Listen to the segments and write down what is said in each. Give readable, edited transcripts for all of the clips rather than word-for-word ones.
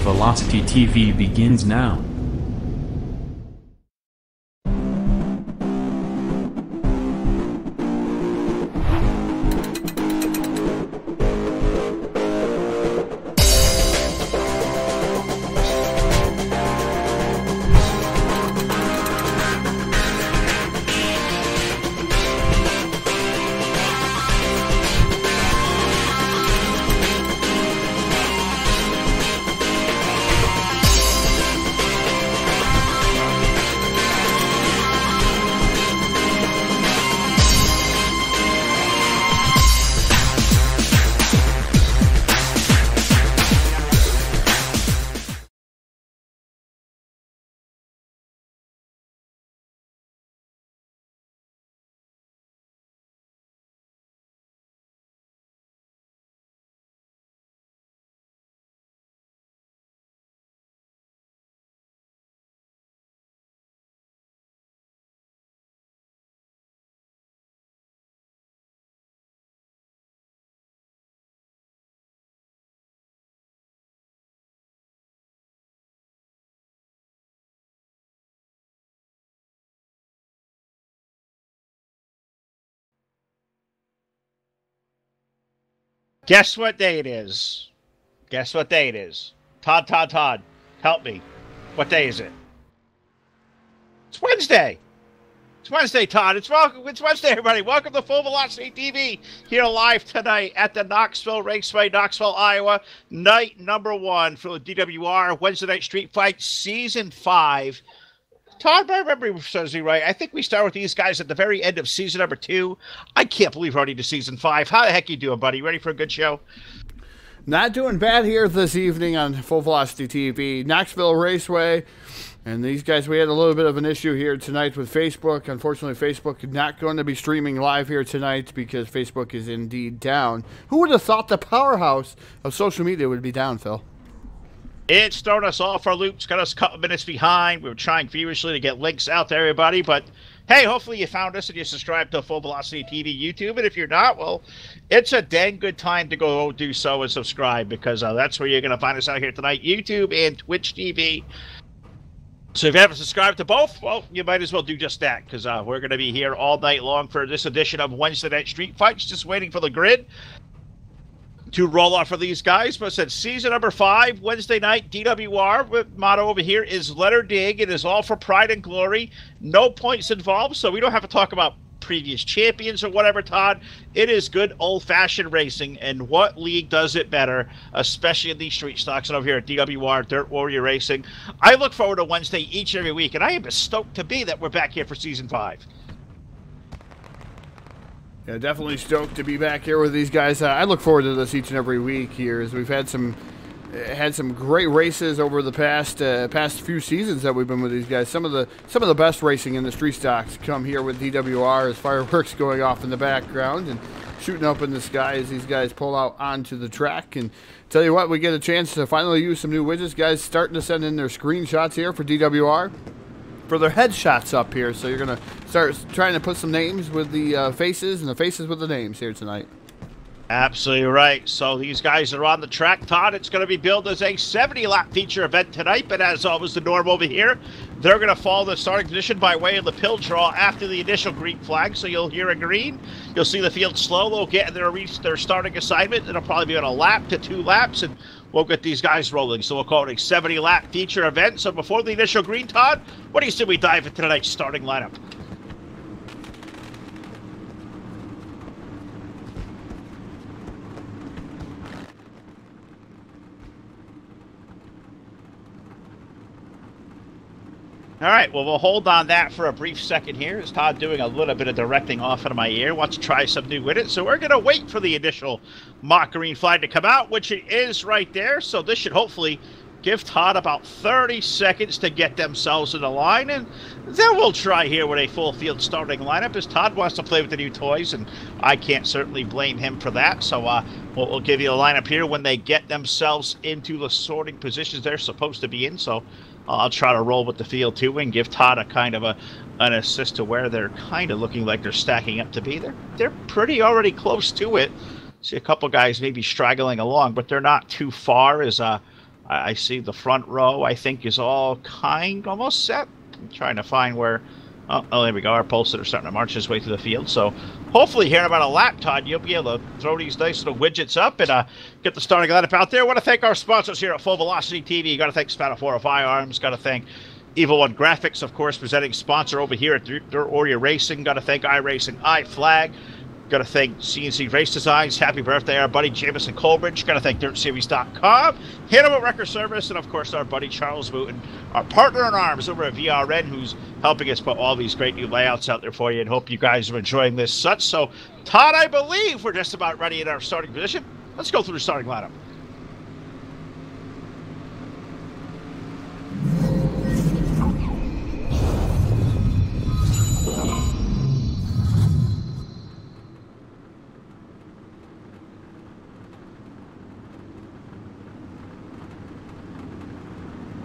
Velocity TV begins now. Guess what day it is? Guess what day it is? Todd, help me. What day is it? It's Wednesday. It's Wednesday, Todd. It's Wednesday, everybody. Welcome to Full Velocity TV here live tonight at the Knoxville Raceway, Knoxville, Iowa. Night number 1 for the DWR Wednesday Night Street Fight Season 5. Todd, if I remember says he right, I think we start with these guys at the very end of season number 2. I can't believe we're already to season 5. How the heck you doing, buddy? Ready for a good show? Not doing bad here this evening on Full Velocity TV, Knoxville Raceway. And these guys, we had a little bit of an issue here tonight with Facebook. Unfortunately, Facebook is not going to be streaming live here tonight because Facebook is indeed down. Who would have thought the powerhouse of social media would be down, Phil? It's thrown us off our loops, got us a couple minutes behind. We were trying feverishly to get links out to everybody, but hey, hopefully you found us and you subscribed to Full Velocity TV YouTube. And if you're not, well, it's a dang good time to go do so and subscribe because that's where you're going to find us out here tonight, YouTube and Twitch TV. So if you haven't subscribed to both, well, you might as well do just that because we're going to be here all night long for this edition of Wednesday Night Street Fights, just waiting for the grid to roll off for these guys. But it said season number 5, Wednesday night, DWR. Motto over here is let her dig. It is all for pride and glory. No points involved, so we don't have to talk about previous champions or whatever, Todd. It is good old-fashioned racing, and what league does it better, especially in these street stocks and over here at DWR, Dirt Warrior Racing. I look forward to Wednesday each and every week, and I am stoked to be that we're back here for season 5. Yeah, definitely stoked to be back here with these guys. I look forward to this each and every week here as we've had some great races over the past few seasons that we've been with these guys. Some of the best racing in the street stocks come here with DWR as fireworks going off in the background and shooting up in the sky as these guys pull out onto the track. And tell you what, we get a chance to finally use some new widgets. Guys starting to send in their screenshots here for DWR for their headshots up here. So you're going to start trying to put some names with the faces and the faces with the names here tonight. Absolutely right. So these guys are on the track, Todd. It's going to be billed as a 70-lap feature event tonight, but as always, the norm over here, they're going to follow the starting position by way of the pill draw after the initial green flag. So you'll hear a green. You'll see the field slow. They'll get their starting assignment. It'll probably be on a lap to 2 laps, and we'll get these guys rolling. So we'll call it a 70-lap feature event. So before the initial green, Todd, what do you say we dive into tonight's starting lineup? All right, well, we'll hold on that for a brief second here. Is Todd doing a little bit of directing off into my ear? Wants to try something new with it. So we're going to wait for the initial mock green flag to come out, which it is right there. So this should hopefully give Todd about 30 seconds to get themselves in the line. And then we'll try here with a full field starting lineup as Todd wants to play with the new toys. And I can't certainly blame him for that. So we'll give you a lineup here when they get themselves into the sorting positions they're supposed to be in. So I'll try to roll with the field too and give Todd a kind of an assist to where they're kind of looking like they're stacking up to be. They're pretty already close to it. See a couple guys maybe straggling along, but they're not too far as I see the front row, I think, is all almost set. I'm trying to find where... Oh, there we go. Our pulsar is starting to march his way through the field. So hopefully here in about a lap, Todd, you'll be able to throw these nice little widgets up and get the starting lineup out there. I want to thank our sponsors here at Full Velocity TV. Got to thank S5R1 Firearms. Got to thank Evil One Graphics, of course, presenting sponsor over here at DWR Racing. Got to thank iRacing, iFlag. Got to thank CNC Race Designs. Happy birthday, our buddy Jamison Colbridge. Got to thank DirtSeries.com, Hannibal Record Service, and of course our buddy Charles Wooten, our partner in arms over at VRN, who's helping us put all these great new layouts out there for you. And hope you guys are enjoying this such. So, Todd, I believe we're just about ready in our starting position. Let's go through the starting lineup.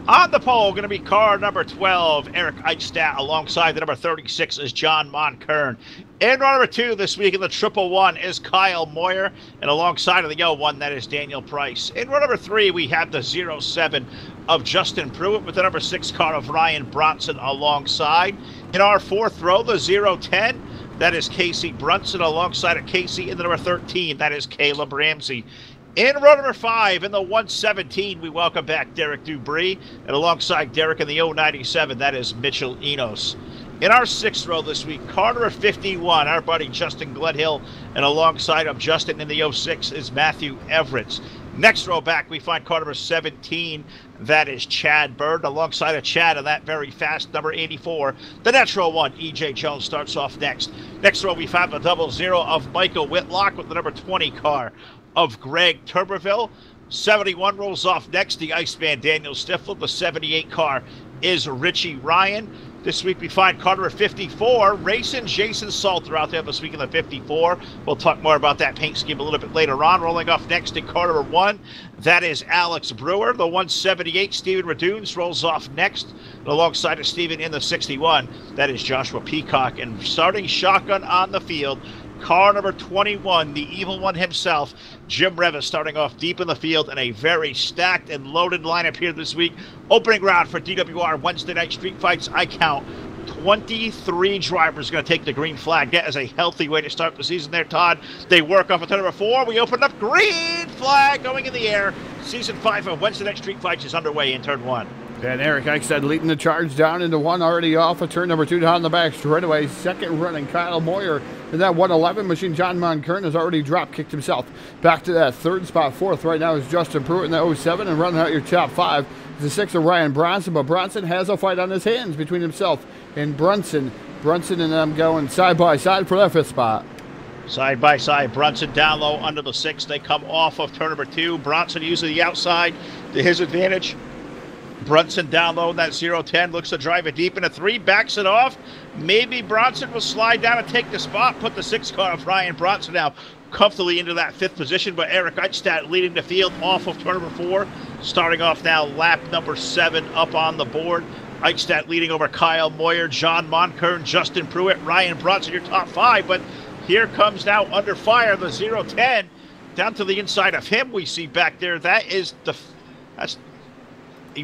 On the pole, going to be car number 12, Eric Eichstadt. Alongside the number 36 is John Monkern. In row number 2 this week in the 111 is Kyle Moyer. And alongside of the 01, that is Daniel Price. In row number 3, we have the 07 of Justin Pruitt with the number 6 car of Ryan Bronson alongside. In our 4th row, the 010, that is Casey Brunson. Alongside of Casey in the number 13, that is Caleb Ramsey. In row number 5, in the 117, we welcome back Derek Dubree. And alongside Derek in the 097, that is Mitchell Enos. In our 6th row this week, car number 51, our buddy Justin Gledhill. And alongside of Justin in the 06 is Matthew Everett. Next row back, we find car number 17. That is Chad Bird. Alongside of Chad in that very fast number 84, the natural one, E.J. Jones, starts off next. Next row, we find the 00 of Michael Whitlock with the number 20 car of Greg Turberville. 71 rolls off next, the Iceman Daniel Stifel. The 78 car is Richie Ryan. This week we find car number 54, racing Jason Salter out there this week in the 54. We'll talk more about that paint scheme a little bit later on. Rolling off next in car number 1, that is Alex Brewer. The 178, Stephen Radunes, rolls off next. And alongside of Stephen in the 61, that is Joshua Peacock. And starting shotgun on the field, car number 21, the evil one himself, Jim Revis, starting off deep in the field in a very stacked and loaded lineup here this week. Opening round for DWR Wednesday Night Street Fights. I count 23 drivers going to take the green flag. That is a healthy way to start the season there, Todd. They work off at turn number 4. We open up green flag going in the air. Season 5 of Wednesday Night Street Fights is underway in turn 1. And Eric Eichstadt leading the charge down into 1, already off of turn number 2 down the back straightaway. Second running Kyle Moyer in that 111 machine. John Monkern has already drop-kicked himself back to that 3rd spot. 4th right now is Justin Pruitt in the 07, and running out your top 5 is the 6 of Ryan Bronson. But Bronson has a fight on his hands between himself and Brunson. Brunson and them going side by side for that 5th spot. Side by side, Brunson down low under the 6. They come off of turn number 2. Bronson using the outside to his advantage. Brunson down low in that 0-10, looks to drive it deep into 3, backs it off. Maybe Bronson will slide down and take the spot, put the 6 car of Ryan Bronson now comfortably into that 5th position, but Eric Eichstadt leading the field off of turn number 4. Starting off now, lap number 7 up on the board. Eichstadt leading over Kyle Moyer, John Monkern, Justin Pruitt, Ryan Bronson, your top 5, but here comes now under fire the 0-10. Down to the inside of him, we see back there, that's the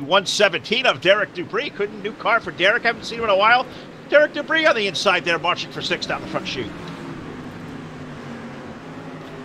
117 of Derek Dubree. Couldn't new car for Derek. Haven't seen him in a while. Derek Dubree on the inside there, marching for 6 down the front chute.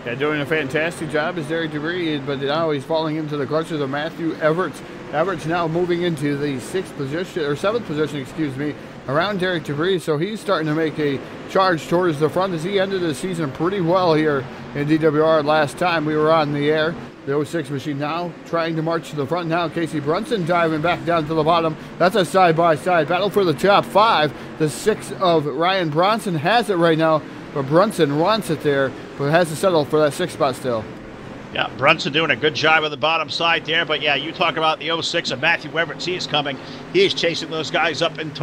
Yeah, doing a fantastic job as Derek Dubree, but now he's falling into the clutches of Matthew Everett. Everett's now moving into the 6th position, or 7th position, excuse me, around Derek Dubree. So he's starting to make a charge towards the front as he ended the season pretty well here in DWR last time we were on the air. The 06 machine now trying to march to the front. Now Casey Brunson diving back down to the bottom. That's a side-by-side battle for the top 5. The 6 of Ryan Bronson has it right now, but Brunson wants it there, but has to settle for that 6th spot still. Yeah, Brunson doing a good job on the bottom side there, but yeah, you talk about the 06 of Matthew Everett. He is coming. He is chasing those guys up and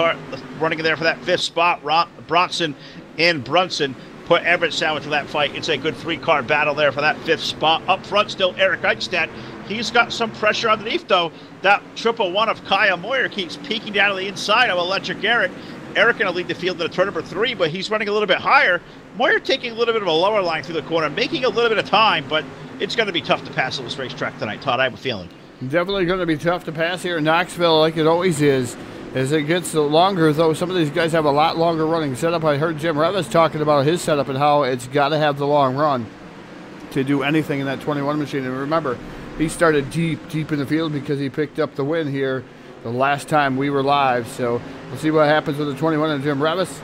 running in there for that 5th spot. Bronson and Brunson put Everett down into that fight. It's a good 3-car battle there for that 5th spot. Up front still Eric Eichstadt. He's got some pressure underneath though. That 111 of Kyle Moyer keeps peeking down to the inside of Electric Eric. Eric going to lead the field to the turn number 3, but he's running a little bit higher. Moyer taking a little bit of a lower line through the corner, making a little bit of time, but it's going to be tough to pass on this racetrack tonight, Todd. I have a feeling. Definitely going to be tough to pass here in Knoxville, like it always is. As it gets longer, though, some of these guys have a lot longer running setup. I heard Jim Revis talking about his setup and how it's got to have the long run to do anything in that 21 machine. And remember, he started deep in the field because he picked up the win here the last time we were live. So we'll see what happens with the 21 and Jim Revis.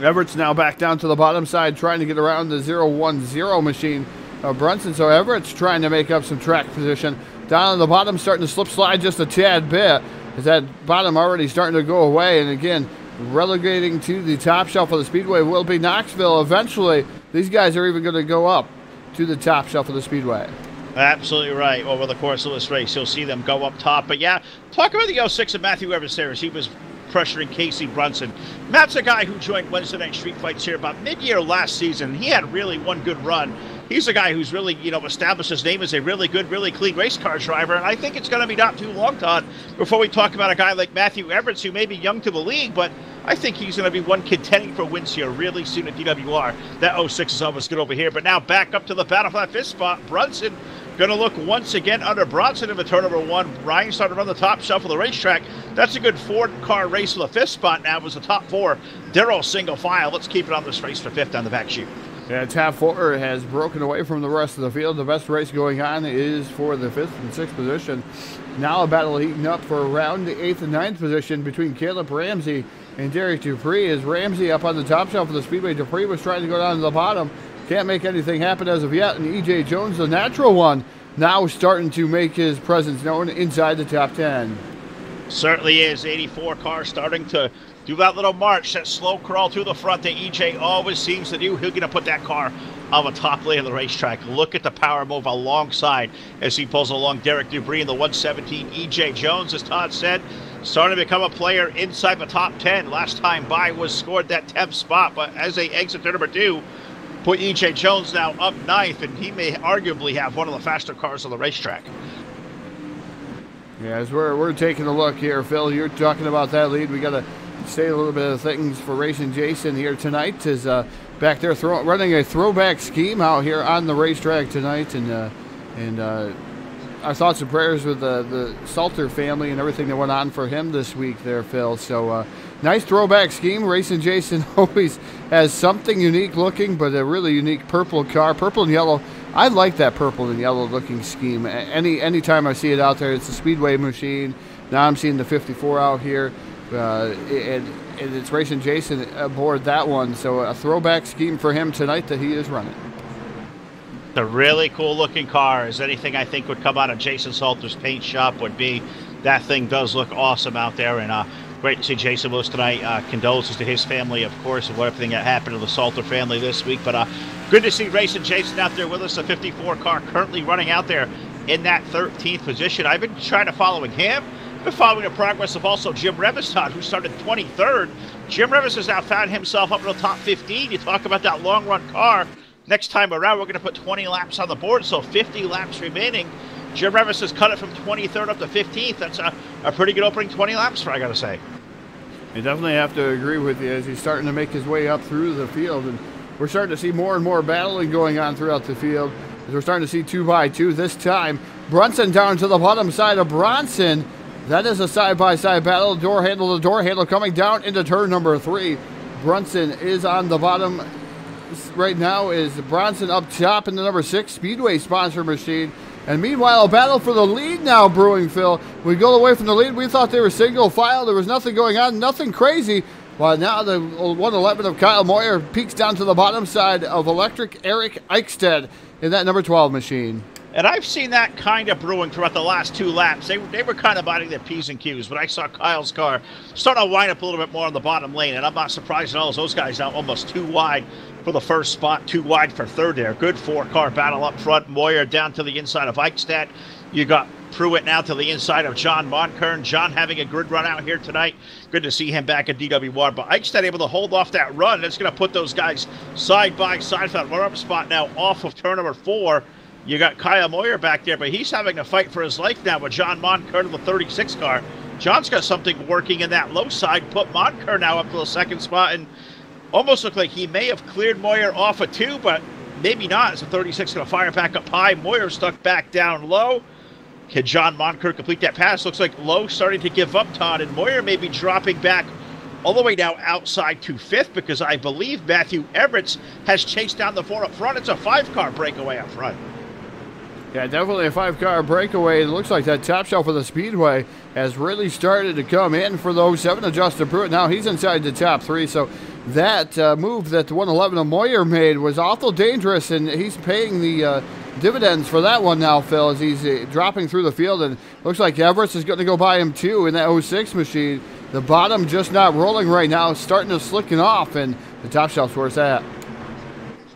Everett's now back down to the bottom side trying to get around the 010 machine of Brunson. So Everett's trying to make up some track position. Down on the bottom, starting to slip slide just a tad bit. Is that bottom already starting to go away? And again, relegating to the top shelf of the Speedway will be Knoxville. Eventually, these guys are even going to go up to the top shelf of the Speedway. Absolutely right. Over the course of this race, you'll see them go up top. But yeah, talk about the 06 of Matthew Evans there as he was pressuring Casey Brunson. Matt's a guy who joined Wednesday Night Street Fights here about mid-year last season. He had really one good run. He's a guy who's really, established his name as a really good, really clean race car driver. And I think it's going to be not too long, Todd, before we talk about a guy like Matthew Everett, who may be young to the league, but I think he's going to be one contending for wins here really soon at DWR. That 06 is almost good over here. But now back up to the battle for that fifth spot. Brunson going to look once again under Bronson in the turn number one. Ryan started on the top shelf of the racetrack. That's a good four-car race for the fifth spot now. It was the top four. Darrell single file. Let's keep it on this race for fifth on the back chute. Yeah, top four has broken away from the rest of the field. The best race going on is for the fifth and sixth position. Now a battle heating up for around the eighth and ninth position between Caleb Ramsey and Derek Dupree. As Ramsey up on the top shelf of the Speedway, Dupree was trying to go down to the bottom. Can't make anything happen as of yet. And E.J. Jones, the natural one, now starting to make his presence known inside the top 10. Certainly is. 84 car starting to do that little march, that slow crawl through the front that EJ always seems to do. He's going to put that car on the top lane of the racetrack. Look at the power move alongside as he pulls along Derek Dupree in the 117. EJ Jones, as Todd said, starting to become a player inside the top 10. Last time by was scored that 10th spot, but as they exit turn number two, put EJ Jones now up ninth, and he may arguably have one of the faster cars on the racetrack. Yeah, as we're taking a look here, Phil, you're talking about that lead. We got to say a little bit of things for Racing Jason here tonight. Is back there running a throwback scheme out here on the racetrack tonight, and our thoughts and prayers with the Salter family and everything that went on for him this week there, Phil. So nice throwback scheme. Racing Jason always has something unique looking, but a really unique purple car, purple and yellow. I like that purple and yellow looking scheme. Anytime I see it out there, it's a Speedway machine. Now I'm seeing the 54 out here. And it's Racing Jason aboard that one. So a throwback scheme for him tonight that he is running. A really cool looking car. As anything I think would come out of Jason Salter's paint shop would be. That thing does look awesome out there. And great to see Jason with us tonight. Condolences to his family, of course, of everything that happened to the Salter family this week. But good to see Racing Jason out there with us. The 54 car currently running out there in that 13th position. I've been trying to follow him. Been following the progress of also Jim Revis, Todd, who started 23rd. Jim Revis has now found himself up in the top 15. You talk about that long run car. Next time around, we're going to put 20 laps on the board, so 50 laps remaining. Jim Revis has cut it from 23rd up to 15th. That's a pretty good opening 20 laps for, I got to say. I definitely have to agree with you as he's starting to make his way up through the field. And we're starting to see more and more battling going on throughout the field. As we're starting to see 2x2 this time. Brunson down to the bottom side of Bronson. That is a side-by-side battle. Door handle to door handle coming down into turn number 3. Brunson is on the bottom right now. Is Bronson up top in the number 6 Speedway sponsor machine. And meanwhile, a battle for the lead now brewing, Phil. We go away from the lead. We thought they were single file. There was nothing going on, nothing crazy. While now the 111 of Kyle Moyer peeks down to the bottom side of Electric Eric Eichstead in that number 12 machine. And I've seen that kind of brewing throughout the last 2 laps. They were kind of biting their P's and Q's, but I saw Kyle's car start to wind up a little bit more on the bottom lane, and I'm not surprised at all as those guys now almost too wide for the first spot, too wide for third there. Good 4-car battle up front. Moyer down to the inside of Eichstadt. You got Pruitt now to the inside of John Monkern. John having a good run out here tonight. Good to see him back at DWR, but Eichstadt able to hold off that run. That's going to put those guys side by side for that run-up spot now off of turn number 4. You got Kyle Moyer back there, but he's having to fight for his life now with John Monkern of the 36 car. John's got something working in that low side, put Monkern now up to the second spot, and almost looked like he may have cleared Moyer off of 2, but maybe not, as the 36 going to fire back up high. Moyer stuck back down low. Can John Moncur complete that pass? Looks like Lowe starting to give up, Todd, and Moyer may be dropping back all the way now outside to 5th because I believe Matthew Everett has chased down the 4 up front. It's a 5-car breakaway up front. Yeah, definitely a 5-car breakaway. It looks like that top shelf of the Speedway has really started to come in for the 07 of Justin Pruitt. Now he's inside the top 3, so that move that the 111 of Moyer made was awful dangerous, and he's paying the dividends for that one now, Phil, as he's dropping through the field, and looks like Everett is going to go by him too in that 06 machine. The bottom just not rolling right now, starting to slicken off, and the top shelf's where it's at.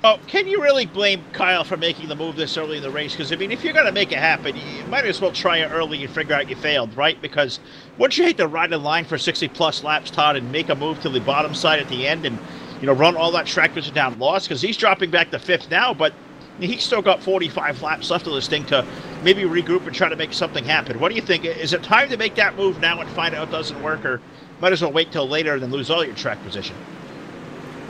Oh, can you really blame Kyle for making the move this early in the race? Because, I mean, if you're going to make it happen, you might as well try it early and figure out you failed, right? Because wouldn't you hate to ride in line for 60-plus laps, Todd, and make a move to the bottom side at the end and, you know, run all that track position down lost? Because he's dropping back to 5th now, but he's still got 45 laps left of this thing to maybe regroup and try to make something happen. What do you think? Is it time to make that move now and find out it doesn't work, or might as well wait till later and then lose all your track position?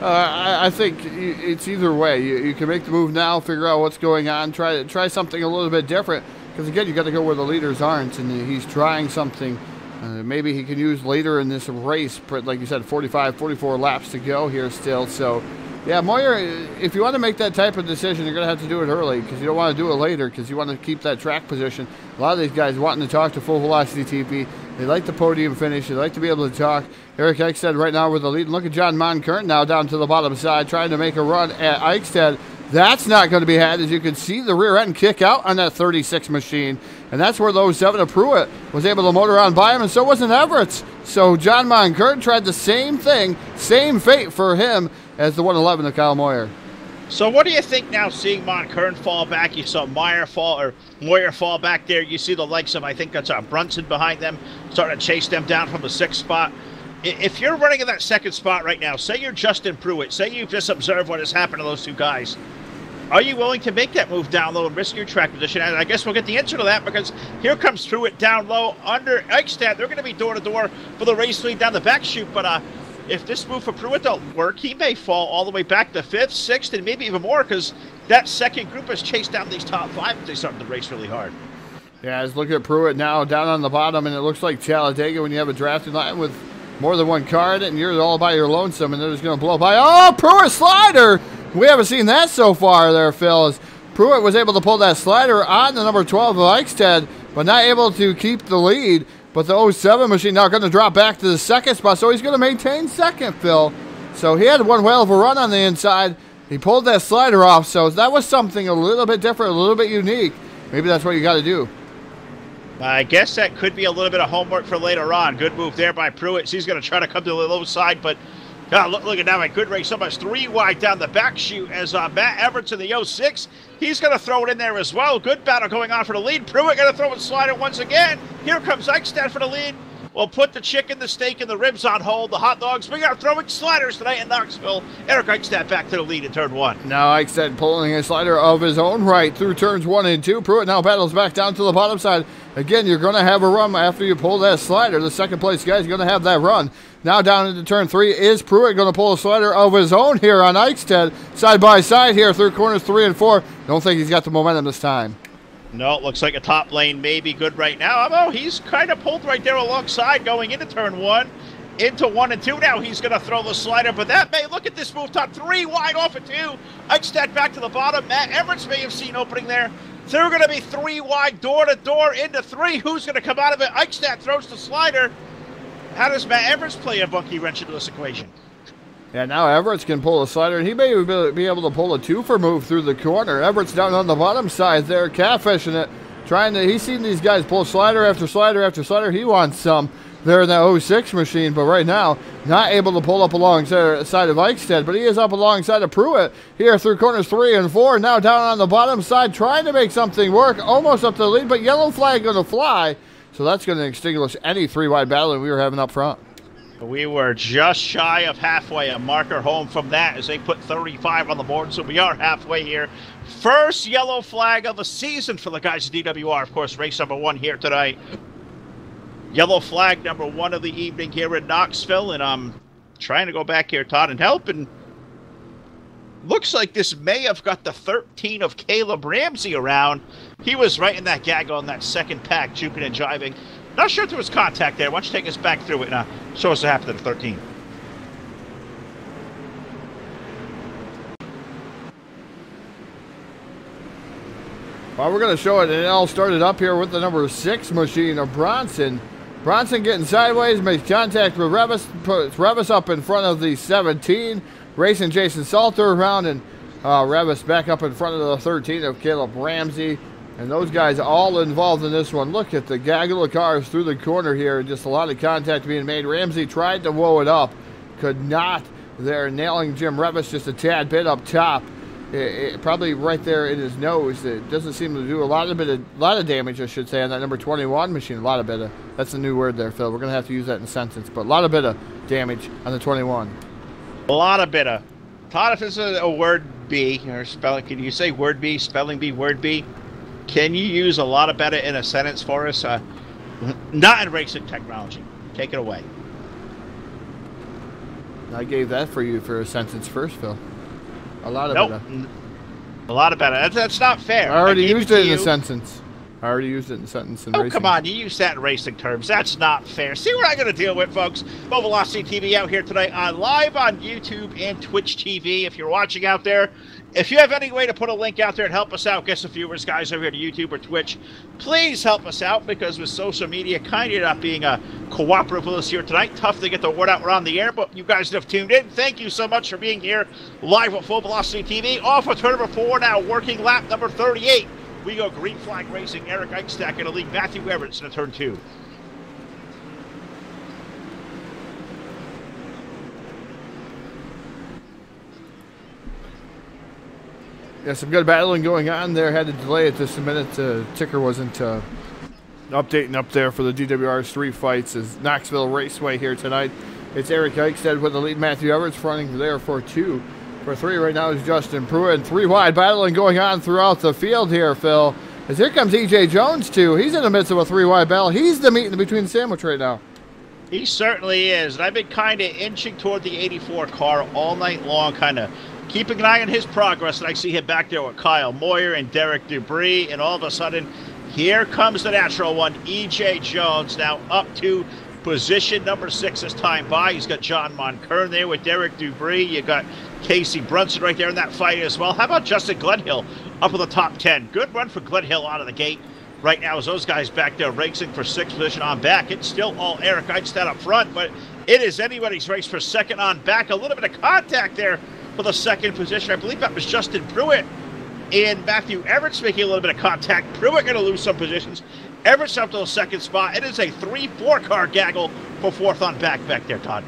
I think it's either way. You can make the move now, figure out what's going on, try something a little bit different. Because again, you got to go where the leaders aren't, and he's trying something. Maybe he can use later in this race. But like you said, 45, 44 laps to go here still. So, yeah, Moyer, if you want to make that type of decision, you're going to have to do it early because you don't want to do it later because you want to keep that track position. A lot of these guys wanting to talk to Full Velocity TV. They like the podium finish. They like to be able to talk. Eric Eichstätt right now with the lead. Look at John Moncur now down to the bottom side trying to make a run at Eichstätt. That's not going to be had, as you can see the rear end kick out on that 36 machine. And that's where the 07 of Pruitt was able to motor on by him, and so wasn't Everett. So John Moncur tried the same thing, same fate for him as the 111 of Kyle Moyer. So what do you think now, seeing Moncur fall back? You saw Moyer fall back there. You see the likes of, I think that's Brunson behind them, starting to chase them down from the 6th spot. If you're running in that 2nd spot right now, say you're Justin Pruitt, say you've just observed what has happened to those two guys, are you willing to make that move down low and risk your track position? And I guess we'll get the answer to that because here comes Pruitt down low under Eichstätt. They're going to be door-to-door for the race lead down the back chute, but if this move for Pruitt don't work, he may fall all the way back to 5th, 6th, and maybe even more because that second group has chased down these top 5 as they start the race really hard. Yeah, let's look at Pruitt now down on the bottom, and it looks like Talladega when you have a drafting line with more than one car in it, and you're all by your lonesome, and they're just going to blow by. Oh, Pruitt slider! We haven't seen that so far there, Phil. As Pruitt was able to pull that slider on the number 12 of Eichstätt, but not able to keep the lead. But the 07 machine now going to drop back to the 2nd spot, so he's going to maintain 2nd, Phil. So he had one whale of a run on the inside. He pulled that slider off, so that was something a little bit different, a little bit unique. Maybe that's what you got to do. I guess that could be a little bit of homework for later on. Good move there by Pruitt. So he's going to try to come to the low side, but look at that. A good race. So much 3 wide down the back chute as Matt Everett in the 06. He's going to throw it in there as well. Good battle going on for the lead. Pruitt going to throw it slider once again. Here comes Eichstätt for the lead. We'll put the chicken, the steak, and the ribs on hold. The hot dogs. We are throwing sliders tonight in Knoxville. Eric Eichstätt back to the lead in turn 1. Now Eichstätt pulling a slider of his own right through turns 1 and 2. Pruitt now battles back down to the bottom side. Again, you're going to have a run after you pull that slider. The 2nd place guy's going to have that run. Now down into turn 3. Is Pruitt going to pull a slider of his own here on Eichstätt? Side by side here through corners 3 and 4. Don't think he's got the momentum this time. No, it looks like a top lane may be good right now. Although he's kind of pulled right there alongside going into turn 1. Into 1 and 2 now. He's going to throw the slider, but that may look at this move top 3 wide off at 2. Eichstätt back to the bottom. Matt Everett may have seen opening there. They're going to be 3 wide, door to door into 3. Who's going to come out of it? Eichstätt throws the slider. How does Matt Everett play a bunky wrench into this equation? Yeah, now Everett can pull a slider, and he may be able to pull a 2-for move through the corner. Everett's down on the bottom side there, catfishing it. He's seen these guys pull slider after slider after slider. He wants some there in that 06 machine, but right now, not able to pull up alongside of Eichstätt, but he is up alongside of Pruitt here through corners 3 and 4. Now down on the bottom side, trying to make something work, almost up to the lead, but yellow flag going to fly. So that's going to extinguish any 3-wide battle we were having up front. We were just shy of halfway, a marker home from that as they put 35 on the board, so we are halfway here. First yellow flag of the season for the guys at DWR. Of course, race number 1 here tonight. Yellow flag number 1 of the evening here in Knoxville, and I'm trying to go back here, Todd, and help. And looks like this may have got the 13 of Caleb Ramsey around. He was right in that gaggle in that second pack, juking and jiving. Not sure if there was contact there. Why don't you take us back through it and show us what happened to the 13. Well, we're going to show it, and it all started up here with the number 6 machine of Bronson. Bronson getting sideways, makes contact with Revis, puts Revis up in front of the 17, racing Jason Salter around, and Revis back up in front of the 13 of Caleb Ramsey. And those guys all involved in this one. Look at the gaggle of cars through the corner here. Just a lot of contact being made. Ramsey tried to woe it up, could not. They're nailing Jim Revis just a tad bit up top. Probably right there in his nose. It doesn't seem to do a lot of damage, I should say, on that number 21 machine. A lot of bit of, that's a new word there, Phil. We're going to have to use that in a sentence. But a lot of bit of damage on the 21. A lot of bit of. Todd, if it's a word B, or spelling, can you say word B, spelling B, word B? Can you use a lot of better in a sentence for us? Not in racing technology. Take it away. I gave that for you for a sentence first, Phil. A lot of nope. Better. A lot of better. That's not fair. I already used it in a sentence. I already used it in a sentence in racing. Come on, you use that in racing terms. That's not fair. See what I'm going to deal with, folks. Low Velocity TV out here tonight live on YouTube and Twitch TV. If you're watching out there, if you have any way to put a link out there and help us out, get some viewers, guys, over here to YouTube or Twitch, please help us out, because with social media kind of not being cooperative with us here tonight, tough to get the word out around the air, but you guys have tuned in. Thank you so much for being here live with Full Velocity TV. Off of turn number 4 now, working lap number 38. We go green flag racing. Eric Eichstack going to lead Matthew Everett into turn 2. Yeah, some good battling going on there. Had to delay it just a minute. Ticker wasn't updating up there for the DWR street fights. As Knoxville Raceway here tonight. It's Eric Eichstadt with the lead. Matthew Everett's fronting there for 2. For 3 right now is Justin Pruitt. And 3 wide battling going on throughout the field here, Phil. As here comes E.J. Jones, too. He's in the midst of a 3 wide battle. He's the meat in between the sandwich right now. He certainly is. And I've been kind of inching toward the 84 car all night long, kind of keeping an eye on his progress. And I see him back there with Kyle Moyer and Derek Dubry. And all of a sudden, here comes the natural one, E.J. Jones, now up to position number 6 as time by. He's got John Monkern there with Derek Dubry. You got Casey Brunson right there in that fight as well. How about Justin Glenhill up in the top 10? Good run for Glenhill out of the gate right now as those guys back there racing for 6th position on back. It's still all Eric Eichstadt up front, but it is anybody's race for 2nd on back. A little bit of contact there for the 2nd position. I believe that was Justin Pruitt and Matthew Everett's making a little bit of contact. Pruitt going to lose some positions. Everett's up to the 2nd spot. It is a 3-4 car gaggle for 4th on back there, Todd.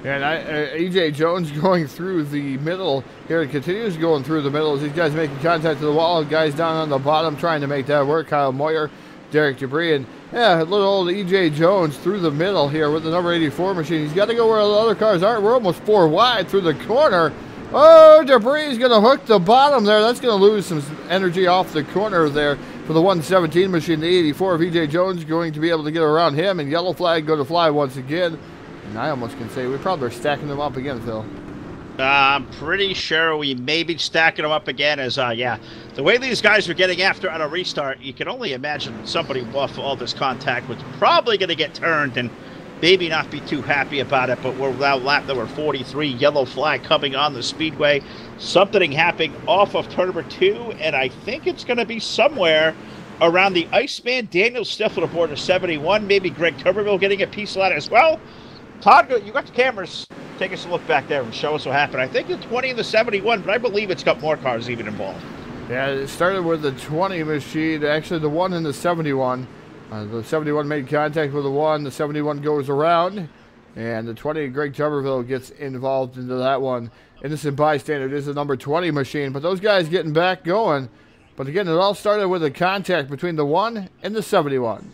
And E.J. Jones going through the middle here. It continues going through the middle as these guys making contact to the wall. Guys down on the bottom trying to make that work. Kyle Moyer, Derek Dubry, and yeah, little old E.J. Jones through the middle here with the number 84 machine. He's got to go where the other cars aren't. We're almost 4 wide through the corner. Oh, Dubry's going to hook the bottom there. That's going to lose some energy off the corner there for the 117 machine. The 84 of E.J. Jones going to be able to get around him, and yellow flag going to fly once again. And I almost can say we probably are stacking them up again, Phil. I'm pretty sure we may be stacking them up again as, yeah, the way these guys are getting after on a restart, you can only imagine somebody off all this contact was probably going to get turned and maybe not be too happy about it, but we're now lap number 43, yellow flag coming on the speedway. Something happening off of turn number 2, and I think it's going to be somewhere around the Iceman. Daniel Stifler aboard the 71, maybe Greg Tuberville getting a piece of that as well. Todd, you got the cameras. Take us a look back there and show us what happened. I think the 20 and the 71, but I believe it's got more cars even involved. Yeah, it started with the 20 machine, actually the 1 and the 71. The 71 made contact with the 1, the 71 goes around, and the 20, Greg Tuberville, gets involved into that one. Innocent bystander is the number 20 machine, but those guys getting back going. But again, it all started with a contact between the 1 and the 71.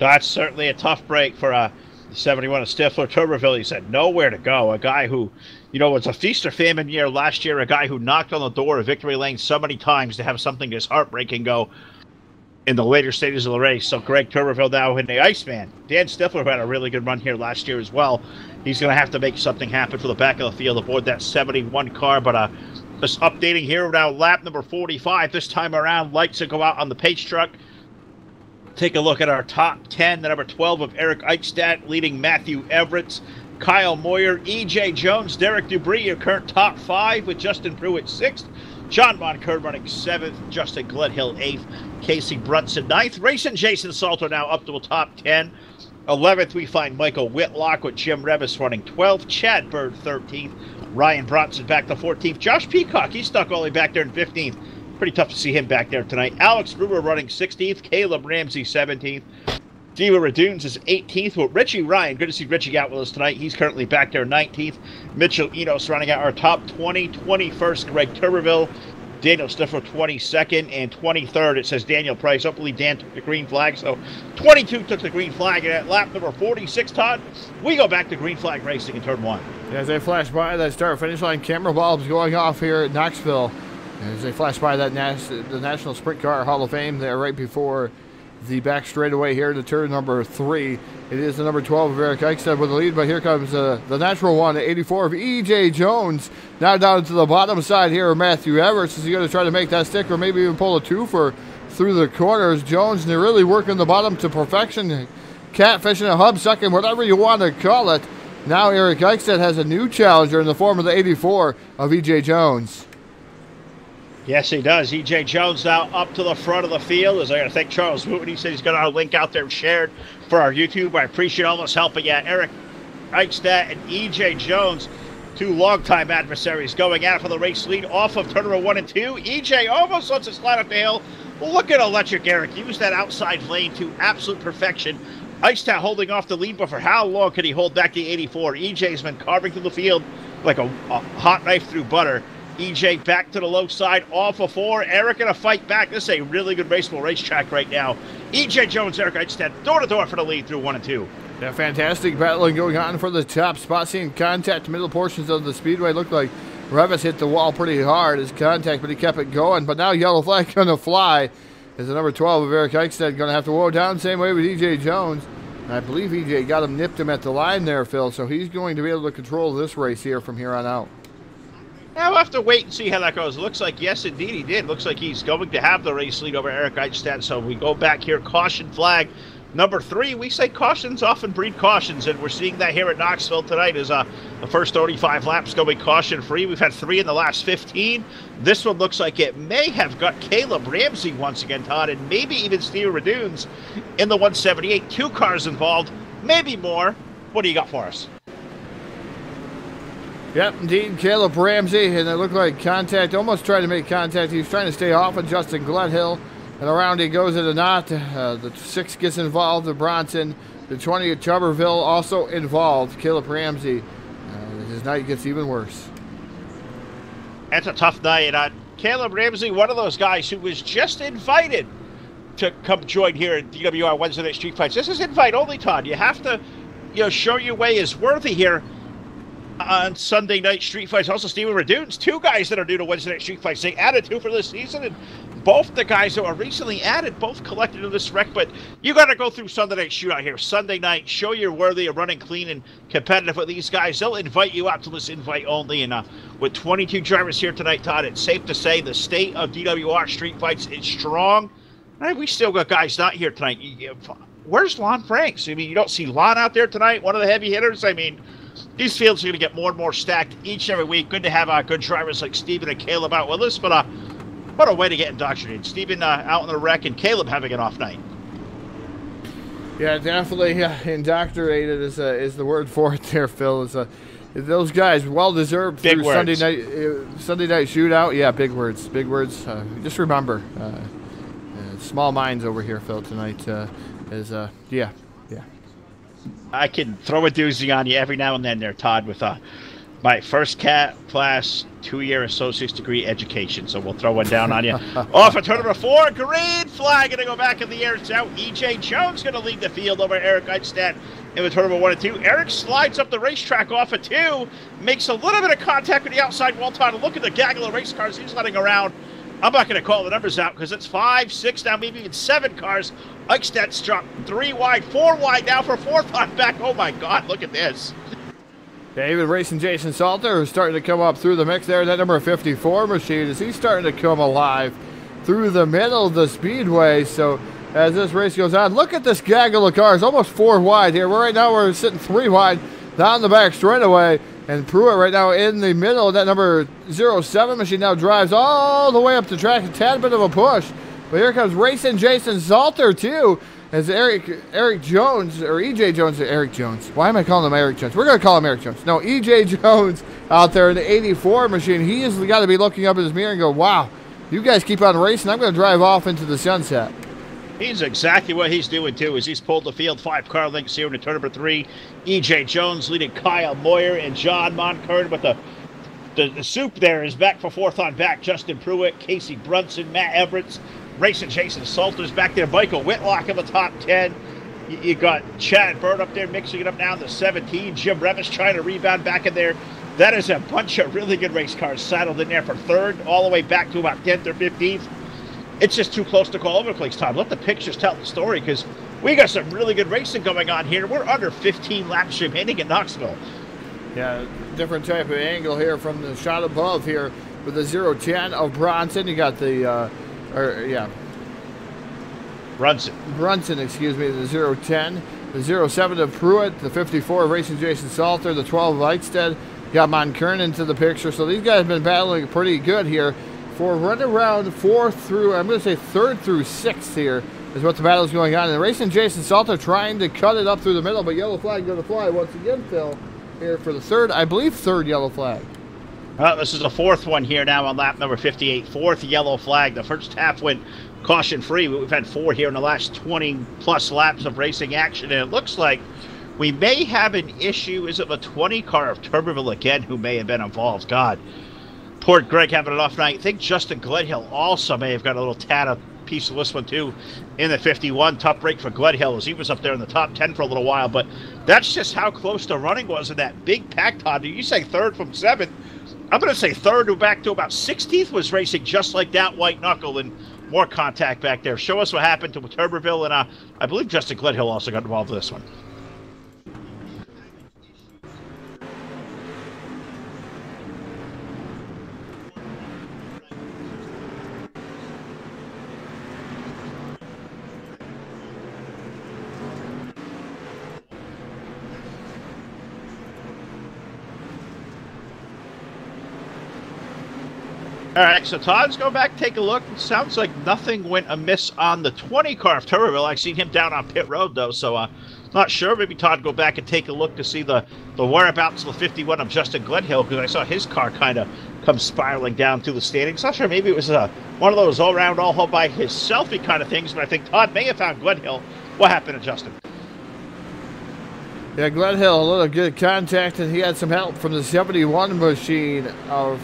That's certainly a tough break for the 71 of Stifler. Tuberville, he said nowhere to go. A guy who, you know, was a feast or famine year last year, a guy who knocked on the door of victory lane so many times to have something this heartbreaking go in the later stages of the race. So Greg Tuberville now in the Iceman. Dan Stifler had a really good run here last year as well. He's going to have to make something happen for the back of the field aboard that 71 car. But just updating here now, lap number 45. This time around, lights will go out on the pace truck. Take a look at our top 10. The number 12 of Eric Eichstadt leading Matthew Everett, Kyle Moyer, E.J. Jones, Derek Dubree, your current top 5 with Justin Pruitt 6th. John Moncur running 7th, Justin Gledhill 8th, Casey Brunson 9th, Racing Jason Salter now up to the top 10. 11th, we find Michael Whitlock with Jim Revis running 12th, Chad Bird 13th, Ryan Bronson back to 14th, Josh Peacock, he's stuck all the way back there in 15th. Pretty tough to see him back there tonight. Alex Brewer running 16th, Caleb Ramsey 17th, Diva Radunes is 18th. Well, Richie Ryan, good to see Richie out with us tonight. He's currently back there 19th. Mitchell Enos running out our top 20. 21st, Greg Tuberville. Daniel Stiffer 22nd. And 23rd, it says Daniel Price. Hopefully Dan took the green flag. So 22 took the green flag. And at lap number 46, Todd, we go back to green flag racing in turn 1. As they flash by that start-finish line, camera bulbs going off here at Knoxville. As they flash by that the National Sprint Car Hall of Fame there right before the back straightaway here to turn number 3. It is the number 12 of Eric Eichstadt with the lead, but here comes the natural one, 84 of E.J. Jones. Now down to the bottom side here of Matthew Everett. Is he going to try to make that stick or maybe even pull a twofer through the corners? Jones, they're really working the bottom to perfection. Catfishing, a hub sucking, whatever you want to call it. Now Eric Eichstadt has a new challenger in the form of the 84 of E.J. Jones. Yes, he does. E.J. Jones now up to the front of the field. As I got to thank Charles Wooten. He said he's got our link out there shared for our YouTube. I appreciate all this help. But yeah, Eric Eichstadt and E.J. Jones, two longtime adversaries going at it for the race lead off of turn number 1 and 2. E.J. almost lets it slide up the hill. Look at electric Eric. Use that outside lane to absolute perfection. Eichstadt holding off the lead, but for how long could he hold back the 84? E.J.'s been carving through the field like a hot knife through butter. E.J. back to the low side, off of 4. Eric in a fight back. This is a really good raceable racetrack right now. E.J. Jones, Eric Eichstadt, door-to-door for the lead through 1 and 2. Yeah, fantastic battling going on for the top spot. Seeing contact middle portions of the speedway. Looked like Revis hit the wall pretty hard as contact, but he kept it going. But now yellow flag going to fly. Is the number 12 of Eric Eichstadt going to have to woe down same way with E.J. Jones. And I believe E.J. nipped him at the line there, Phil. So he's going to be able to control this race here from here on out. Now we'll have to wait and see how that goes. Looks like, yes, indeed, he did. Looks like he's going to have the race lead over Eric Eichstadt. So we go back here, caution flag number 3. We say cautions often breed cautions, and we're seeing that here at Knoxville tonight as the first 35 laps going caution-free. We've had 3 in the last 15. This one looks like it may have got Caleb Ramsey once again, Todd, and maybe even Steve Radunes in the 178. 2 cars involved, maybe more. What do you got for us? Yep, indeed, Caleb Ramsey, and it looked like contact, almost tried to make contact. He was trying to stay off of Justin Gledhill, and around he goes at a knot. The 6 gets involved, the Bronson, the 20 at Tuberville also involved. Caleb Ramsey, his night gets even worse. That's a tough night. Caleb Ramsey, one of those guys who was just invited to come join here at DWR Wednesday Night Street Fights. This is invite only, Todd. You have to, show your way is worthy here on Sunday Night Street Fights. Also, Steven Radunes, 2 guys that are new to Wednesday Night Street Fights. They added 2 for this season, and both the guys that were recently added, both collected in this wreck. But you got to go through Sunday Night Shootout here. Sunday night, show you're worthy of running clean and competitive with these guys. They'll invite you out to this invite only. And with 22 drivers here tonight, Todd, it's safe to say the state of DWR Street Fights is strong. We still got guys not here tonight. Where's Lon Franks? I mean, you don't see Lon out there tonight, one of the heavy hitters. I mean, these fields are going to get more and more stacked each and every week. Good to have good drivers like Steven and Caleb out with us, but what a way to get indoctrinated. Steven out in the wreck and Caleb having an off night. Yeah, definitely indoctrinated is the word for it there, Phil. Those guys, well-deserved through Sunday night shootout. Yeah, big words. Big words. Just remember, small minds over here, Phil, tonight. Yeah. I can throw a doozy on you every now and then there, Todd, with my first class 2-year associate's degree education. So we'll throw one down on you. Off of turn number 4, green flag going to go back in the air. It's out. E.J. Jones going to lead the field over Eric Eichstadt in turn number 1 and 2. Eric slides up the racetrack off of 2, makes a little bit of contact with the outside wall, Todd. Look at the gaggle of race cars he's letting around. I'm not going to call the numbers out because it's 5, 6, now maybe even 7 cars. Eichstadt's dropped 3 wide, 4 wide now for 4th on back. Oh, my God, look at this. David racing Jason Salter, who's starting to come up through the mix there. That number 54 machine, is he's starting to come alive through the middle of the speedway. So as this race goes on, look at this gaggle of cars, almost 4 wide here. Right now we're sitting 3 wide down the back straightaway. And Pruitt right now in the middle of that number 07 machine now drives all the way up the track. A tad bit of a push. But here comes racing Jason Salter too. As Eric Jones, or EJ Jones, Eric Jones. Why am I calling him Eric Jones? We're going to call him Eric Jones. No, EJ Jones out there in the 84 machine. He has got to be looking up in his mirror and go, wow, you guys keep on racing. I'm going to drive off into the sunset. He's exactly what he's doing, too, as he's pulled the field 5 car lengths here in turn number 3. EJ Jones leading Kyle Moyer and John Moncurn, but the soup there is back for 4th on back. Justin Pruitt, Casey Brunson, Matt Everett, racing Jason Salters back there. Michael Whitlock in the top 10. You got Chad Bird up there mixing it up now in the 17. Jim Revis trying to rebound back in there. That is a bunch of really good race cars saddled in there for 3rd, all the way back to about 10th or 15th. It's just too close to call over the place, Todd. Let the pictures tell the story, because we got some really good racing going on here. We're under 15 laps remaining in Knoxville. Yeah, different type of angle here from the shot above here with the 010 of Bronson. You got the, Brunson, excuse me, the 010. The 07 of Pruitt, the 54 of racing Jason Salter, the 12 of Eichstead. Got Moncurn into the picture. So these guys have been battling pretty good here. For run around 4th through, I'm going to say 3rd through 6th here is what the battle is going on. And racing Jason Salter trying to cut it up through the middle, but yellow flag going to fly once again, Phil, here for the 3rd yellow flag. This is the 4th one here now on lap number 58. 4th yellow flag. The first half went caution-free, but we've had 4 here in the last 20-plus laps of racing action, and it looks like we may have an issue. Is it the 20 car of Tuberville again who may have been involved? God. Poor Greg having an off night. I think Justin Gledhill also may have got a little tad of piece of this one too in the 51. Tough break for Gledhill as he was up there in the top 10 for a little while, but that's just how close the running was in that big pack, Todd. You say 3rd from 7th. I'm going to say 3rd back to about 16th was racing just like that, white knuckle, and more contact back there. Show us what happened to Tuberville, and I believe Justin Gledhill also got involved in this one. All right, so Todd's going back, take a look. It sounds like nothing went amiss on the 20 car of Tuberville. I've seen him down on pit road, though, so not sure. Maybe Todd go back and take a look to see the whereabouts of the 51 of Justin Gledhill, because I saw his car kind of come spiraling down through the standings. Not sure, maybe it was one of those all-around, all by his selfie kind of things, but I think Todd may have found Gledhill. What happened to Justin? Yeah, Gledhill, a little good contact, and he had some help from the 71 machine of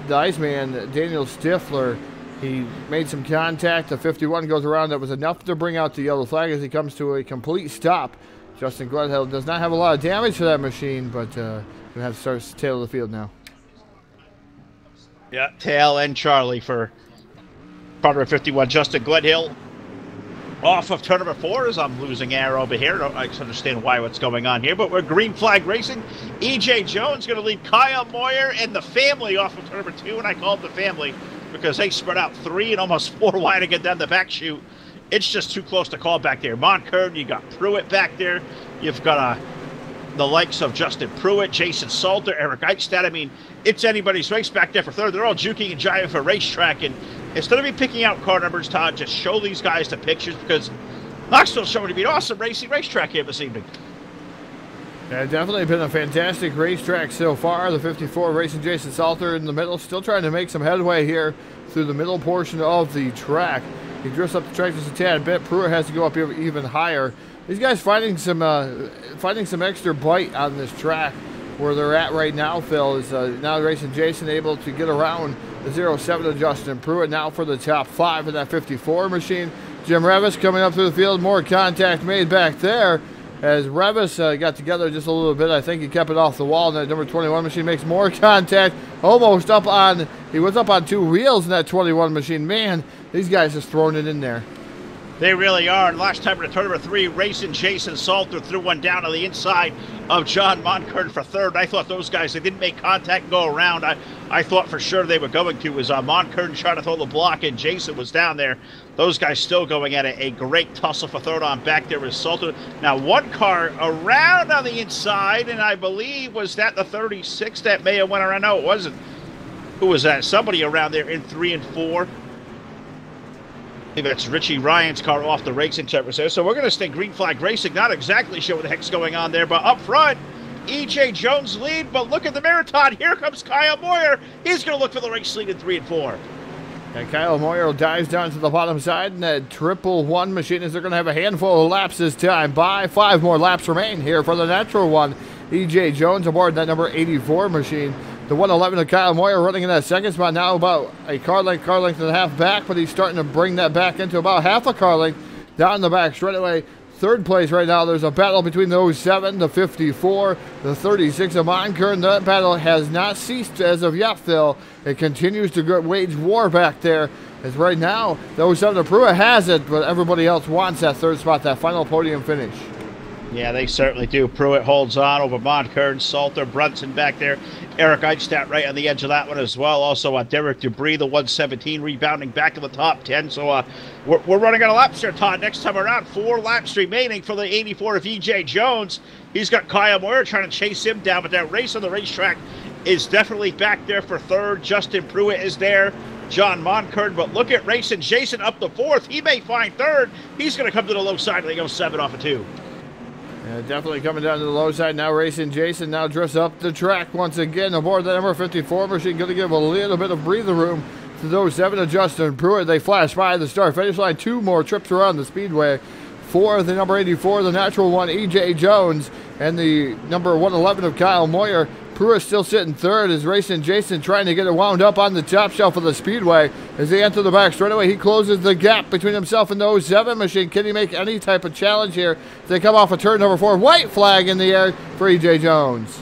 the Iceman, Daniel Stifler. He made some contact. The 51 goes around. That was enough to bring out the yellow flag as he comes to a complete stop. Justin Gledhill does not have a lot of damage to that machine, but going to have to start to tail of the field now. Yeah, tail and Charlie for part of 51. Justin Gledhill off of turn number 4 as I'm losing air over here. I don't understand what's going on here, but we're green flag racing. EJ Jones going to lead Kyle Moyer and the family off of turn number 2, and I call it the family because they spread out 3 and almost 4 wide to get down the back chute. It's just too close to call back there. Moncurn, you got Pruitt back there. You've got the likes of Justin Pruitt, Jason Salter, Eric Eichstadt. I mean, it's anybody's race back there for 3rd. They're all juking and jiving for racetrack, and instead of me picking out car numbers, Todd, just show these guys the pictures, because Knoxville's showing to be an awesome racing racetrack here this evening. Yeah, definitely been a fantastic racetrack so far. The 54 racing Jason Salter in the middle, still trying to make some headway here through the middle portion of the track. He drifts up the track just a tad bit. Pruitt has to go up even higher. These guys finding some extra bite on this track where they're at right now, Phil, is now racing Jason able to get around the 07 of Justin Pruitt now for the top 5 of that 54 machine. Jim Revis coming up through the field, more contact made back there as Revis got together just a little bit. I think he kept it off the wall, and that number 21 machine makes more contact, almost up on, he was up on 2 wheels in that 21 machine. Man, these guys just throwing it in there. They really are. And last time in turn number 3, racing Jason Salter threw one down on the inside of John Monkern for third. I thought those guys, they didn't make contact and go around. I thought for sure they were going to. Was Monkern trying to throw the block, and Jason was down there. Those guys still going at it. A great tussle for third on back there with Salter. Now, one car around on the inside, and I believe, was that the 36 that may have went around? No, it wasn't. Who was that? Somebody around there in 3 and 4. I think that's Richie Ryan's car off the racing surface there. So we're going to stay green flag racing. Not exactly sure what the heck's going on there, but up front, E.J. Jones lead. But look at the marathon. Here comes Kyle Moyer. He's going to look for the race lead in 3 and 4. And Kyle Moyer dives down to the bottom side, and that 111 machine is they're going to have a handful of laps this time. 5 more laps remain here for the natural one. E.J. Jones aboard that number 84 machine. The 111 of Kyle Moyer running in that second spot now, about a car length and a half back, but he's starting to bring that back into about half a car length down the back straightaway. Third place right now. There's a battle between the 07, the 54, the 36 of Monkern. That battle has not ceased as of yet, Phil. It continues to wage war back there. As right now, the 07 of Pruitt has it, but everybody else wants that third spot, that final podium finish. Yeah, they certainly do. Pruitt holds on over Monkern, Salter, Brunson back there. Eric Eichstadt right on the edge of that one as well. Also, Derek Dubry, the 117, rebounding back to the top 10. So we're running out of laps here, Todd. Next time around, 4 laps remaining for the 84 of E.J. Jones. He's got Kyle Moyer trying to chase him down, but that race on the racetrack is definitely back there for third. Justin Pruitt is there. John Monkern, but look at racing Jason up to fourth. He may find third. He's going to come to the low side and they go 7 off of 2. Yeah, definitely coming down to the low side now. Racing Jason now drifts up the track once again aboard the number 54 machine. Going to give a little bit of breather room to those 7 of Justin Pruitt. They flash by the start finish line. 2 more trips around the speedway for the number 84, the natural one, E.J. Jones, and the number 111 of Kyle Moyer. Pruitt still sitting third as Racing Jason trying to get it wound up on the top shelf of the speedway. As they enter the back straightaway, he closes the gap between himself and the 07 machine. Can he make any type of challenge here? As they come off of turn number 4, white flag in the air for E.J. Jones.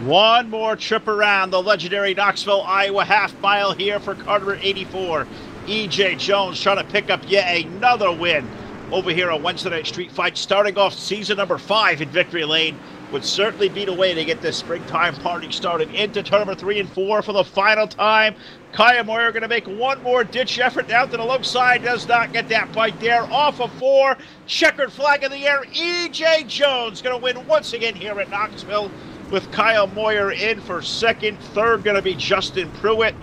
One more trip around the legendary Knoxville, Iowa half mile here for Carter 84. E.J. Jones trying to pick up yet another win over here on Wednesday Night Street Fight, starting off season number 5 in Victory Lane. Would certainly be the way to get this springtime party started. Into turn number 3 and 4 for the final time. Kyle Moyer going to make one more ditch effort down to the low side. Does not get that bite there. Off of 4. Checkered flag in the air. E.J. Jones going to win once again here at Knoxville with Kyle Moyer in for second. Third going to be Justin Pruitt.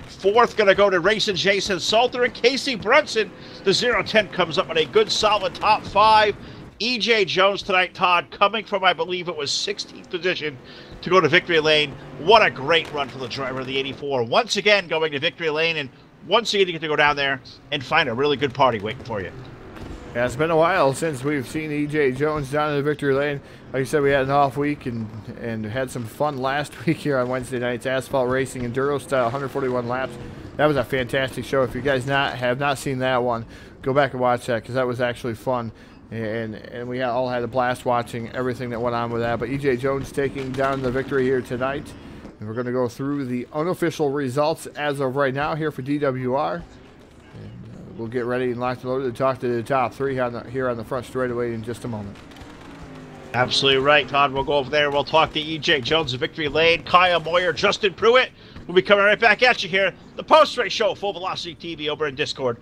Fourth going to go to Racing Jason Salter. And Casey Brunson, the 010, comes up with a good solid top 5. E.J. Jones tonight, Todd, coming from, I believe it was 16th position to go to Victory Lane. What a great run for the driver of the 84. Once again, going to Victory Lane, and once again, you get to go down there and find a really good party waiting for you. Yeah, it's been a while since we've seen E.J. Jones down in the Victory Lane. Like you said, we had an off week and had some fun last week here on Wednesday nights. Asphalt racing, enduro style, 141 laps. That was a fantastic show. If you guys have not seen that one, go back and watch that because that was actually fun. And we all had a blast watching everything that went on with that. But E.J. Jones taking down the victory here tonight. And we're going to go through the unofficial results as of right now here for DWR. And we'll get ready and locked and loaded to talk to the top 3 here on the front straightaway in just a moment. Absolutely right, Todd. We'll go over there. We'll talk to E.J. Jones of Victory Lane, Kyle Moyer, Justin Pruitt. We'll be coming right back at you here. The post-race show, Full Velocity TV over in Discord.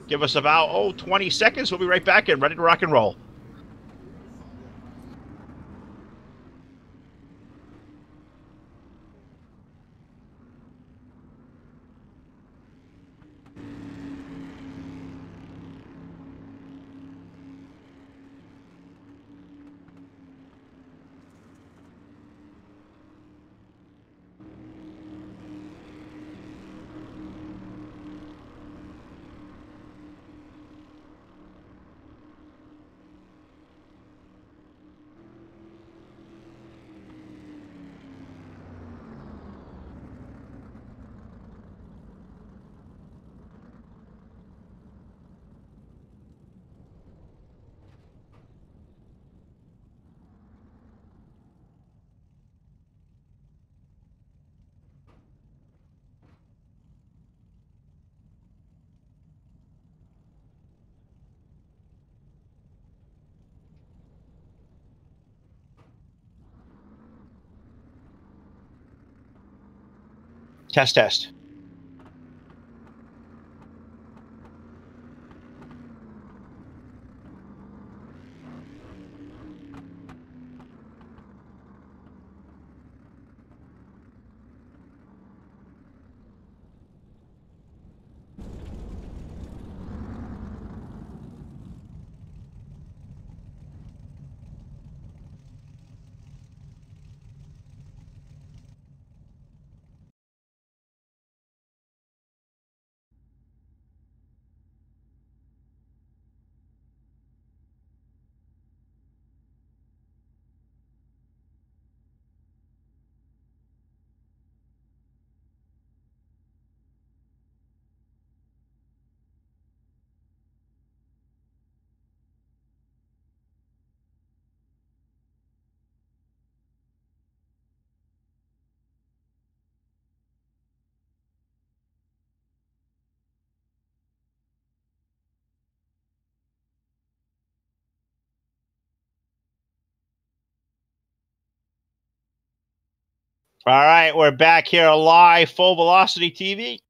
Give us about, 20 seconds. We'll be right back and ready to rock and roll. Test, test. All right, we're back here live, Full Velocity TV.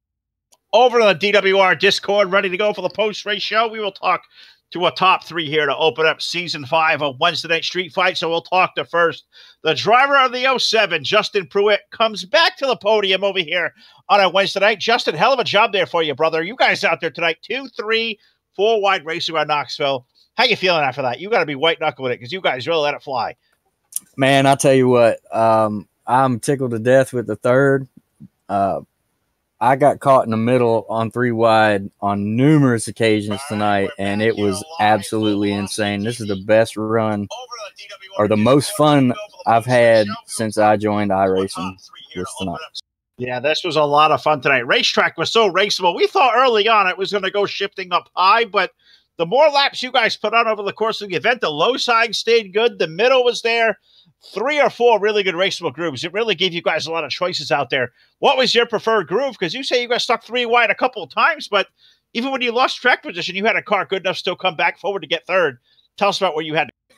Over to the DWR Discord, ready to go for the post-race show. We will talk to a top three here to open up Season 5 of Wednesday Night Street Fight. So we'll talk to first. The driver of the 07, Justin Pruitt, comes back to the podium over here on a Wednesday night. Justin, hell of a job there for you, brother. You guys out there tonight, 2, 3, 4 wide racing around Knoxville. How you feeling after that? You got to be white-knuckling it because you guys really let it fly. Man, I'll tell you what. I'm tickled to death with the third. I got caught in the middle on 3 wide on numerous occasions tonight, and it was absolutely insane. This is the best run or the most fun I've had since I joined iRacing was tonight. Yeah, this was a lot of fun tonight. Racetrack was so raceable. We thought early on it was going to go shifting up high, but the more laps you guys put on over the course of the event, the low side stayed good. The middle was there. 3 or 4 really good raceable grooves. It really gave you guys a lot of choices out there. What was your preferred groove? Because you say you got stuck 3 wide a couple of times, but even when you lost track position, you had a car good enough to still come back forward to get third. Tell us about where you had to.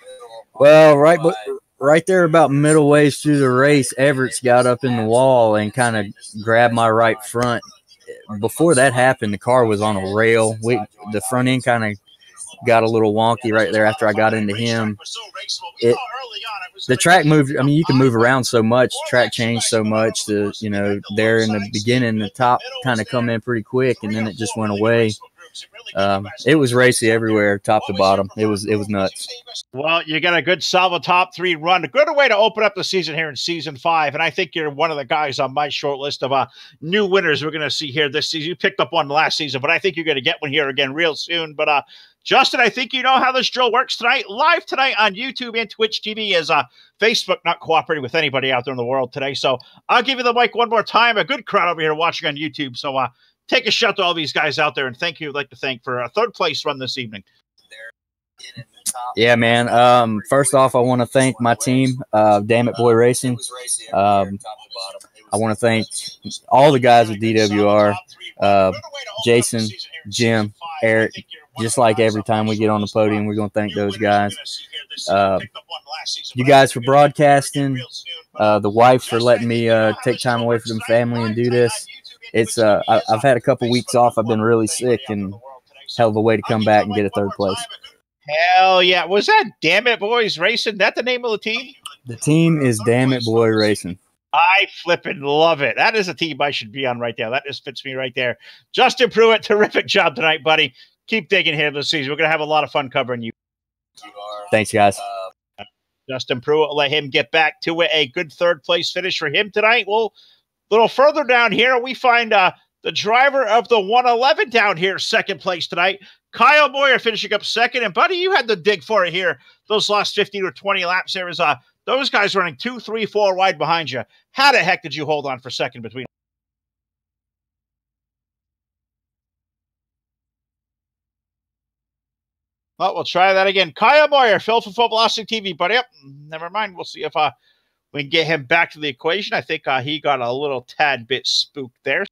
Well, right there about middle ways through the race, Everett's got up in the wall and kind of grabbed my right front. Before that happened, the car was on a rail. The front end kind of got a little wonky right there after I got into him. The track moved. I mean, you can move around so much. Track changed so much. There in the beginning, the top kind of come in pretty quick, and then it just went away. It was racy everywhere, top to bottom. It was nuts. Well, you got a good solid top 3 run. A good way to open up the season here in Season 5, and I think you're one of the guys on my short list of new winners we're going to see here this season. You picked up one last season, but I think you're going to get one here again real soon. But Justin, I think you know how this drill works tonight. Live tonight on YouTube and Twitch TV as Facebook not cooperating with anybody out there in the world today. So I'll give you the mic one more time. A good crowd over here watching on YouTube. So take a shout to all these guys out there, and thank you. I'd like to thank for a 3rd place run this evening. Yeah, man. First off, I want to thank my team, Damn It Boy Racing. I want to thank all the guys at DWR, Jason, Jim, Eric. Just like every time we get on the podium, we're going to thank those guys. You guys for broadcasting, the wife for letting me take time away from family and do this. I've had a couple weeks off. I've been really sick, and hell of a way to come back and get a 3rd place. Hell yeah. Was that Damn It Boys Racing? That the name of the team? The team is Damn It Boy Racing. I flipping love it. That is a team I should be on right there. That just fits me right there. Justin Pruitt, terrific job tonight, buddy. Keep digging here this season. We're going to have a lot of fun covering you. Thanks, guys. Justin Pruitt, let him get back to it. A good 3rd place finish for him tonight. Well, a little further down here, we find the driver of the 111 down here, 2nd place tonight. Kyle Moyer finishing up 2nd. And, buddy, you had to dig for it here. Those last 15 or 20 laps, there was those guys running 2, 3, 4 wide behind you. How the heck did you hold on for 2nd between? Well, we'll try that again. Kyle Moyer, Phil for Full Velocity TV, buddy. Yep, never mind. We'll see if we can get him back to the equation. I think he got a little tad bit spooked there.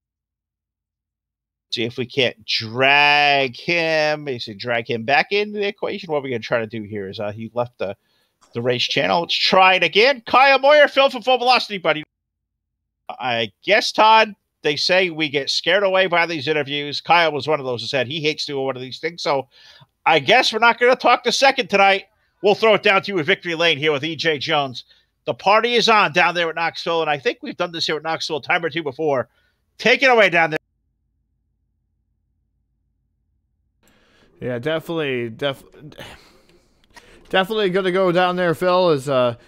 See if we can't drag him. Basically, drag him back into the equation. What we're going to try to do here is he left the race channel. Let's try it again. Kyle Moyer, Phil for Full Velocity, buddy. I guess, Todd, they say we get scared away by these interviews. Kyle was one of those who said he hates doing one of these things. So I guess we're not going to talk to second tonight. We'll throw it down to you at Victory Lane here with EJ Jones. The party is on down there at Knoxville, and I think we've done this here at Knoxville a time or two before. Take it away down there. Yeah, definitely going to go down there, Phil.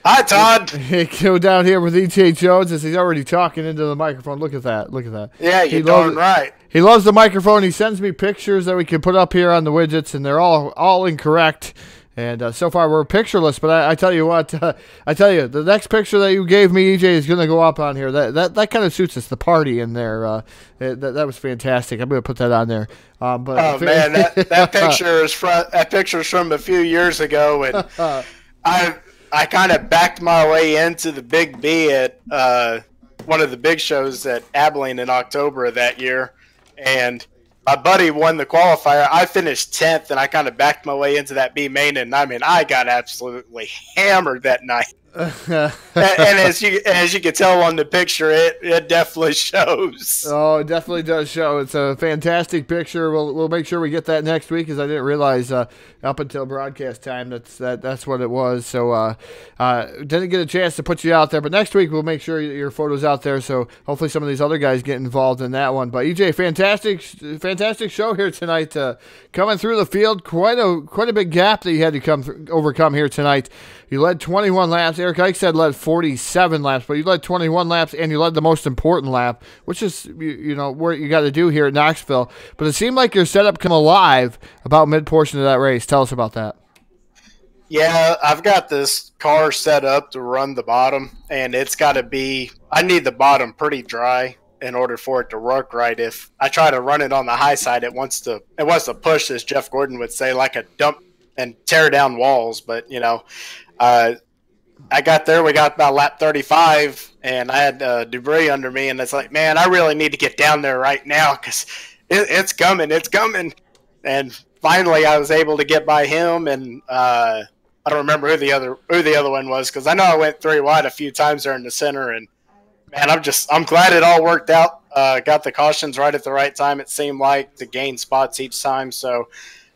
Hi, Todd. Go down here with EJ Jones as he's already talking into the microphone. Look at that. Yeah, you're darn right. He loves the microphone. He sends me pictures that we can put up here on the widgets, and they're all incorrect. And so far we're pictureless, but I tell you what, the next picture that you gave me, EJ, is going to go up on here. That kind of suits us, the party in there. That was fantastic. I'm going to put that on there. Man, that picture is from a few years ago, and I kind of backed my way into the Big B at one of the big shows at Abilene in October of that year, and my buddy won the qualifier. I finished 10th, and I kind of backed my way into that B main, and I mean, I got absolutely hammered that night. and as you can tell on the picture, it definitely shows. Oh, it definitely does show. It's a fantastic picture. We'll make sure we get that next week, because I didn't realize up until broadcast time that's what it was. So didn't get a chance to put you out there, but next week we'll make sure your photo's out there. So hopefully some of these other guys get involved in that one. But EJ, fantastic show here tonight. Coming through the field, quite a big gap that you had to overcome here tonight. You led 21 laps. Eric Ike said led 47 laps, but you led 21 laps, and you led the most important lap, which is what you got to do here at Knoxville. But it seemed like your setup came alive about mid-portion of that race. Tell us about that. Yeah, I've got this car set up to run the bottom, and it's got to be – I need the bottom pretty dry in order for it to work right. If I try to run it on the high side, it wants to push, as Jeff Gordon would say, like a dump and tear down walls. But, I got there. We got about lap 35, and I had debris under me, and it's like, man, I really need to get down there right now because it's coming. It's coming. And finally, I was able to get by him, and I don't remember who the other one was, because I know I went 3 wide a few times there in the center, and man, I'm glad it all worked out. Got the cautions right at the right time, it seemed like, to gain spots each time. So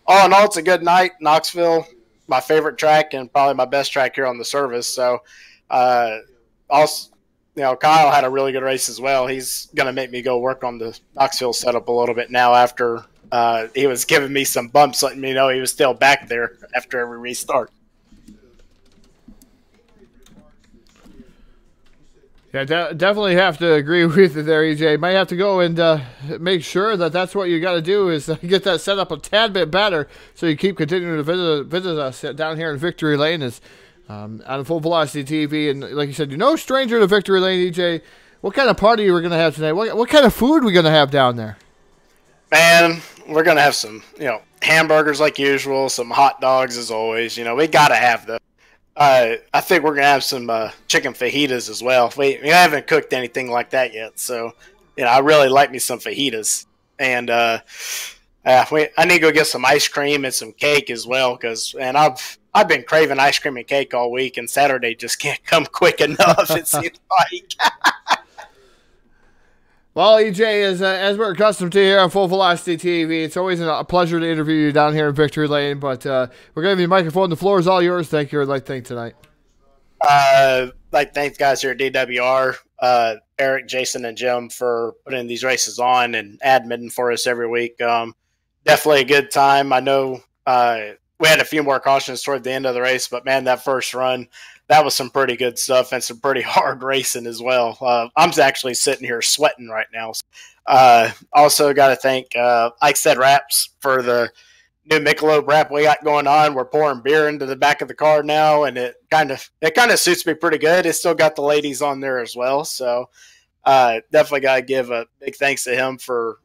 all in all, it's a good night. Knoxville, my favorite track and probably my best track here on the service. So also, Kyle had a really good race as well. He's going to make me go work on the Knoxville setup a little bit now after he was giving me some bumps, letting me know he was still back there after every restart. Yeah, definitely have to agree with you there, EJ. Might have to go and make sure that's what you got to do is get that set up a tad bit better, so you keep continuing to visit us down here in Victory Lane is on Full Velocity TV. And like you said, you're no stranger to Victory Lane, EJ. What kind of party are we going to have tonight? What kind of food are we going to have down there? Man, we're going to have some, hamburgers like usual, some hot dogs as always. We got to have those. I think we're going to have some chicken fajitas as well. We haven't cooked anything like that yet, so I really like me some fajitas. And I need to go get some ice cream and some cake as well, and I've been craving ice cream and cake all week, and Saturday just can't come quick enough, it seems like. Well, EJ, as we're accustomed to here on Full Velocity TV, it's always a pleasure to interview you down here in Victory Lane, but we're going to give you a microphone. The floor is all yours. Thank you. I'd like to thank tonight. Like thank the guys here at DWR, Eric, Jason, and Jim for putting these races on and admitting for us every week. Definitely a good time. I know we had a few more cautions toward the end of the race, but man, that first run, that was some pretty good stuff and some pretty hard racing as well. I'm actually sitting here sweating right now. Also got to thank Ike Said Wraps for the new Michelob wrap we got going on. We're pouring beer into the back of the car now, and it kind of suits me pretty good. It's still got the ladies on there as well, so definitely got to give a big thanks to him for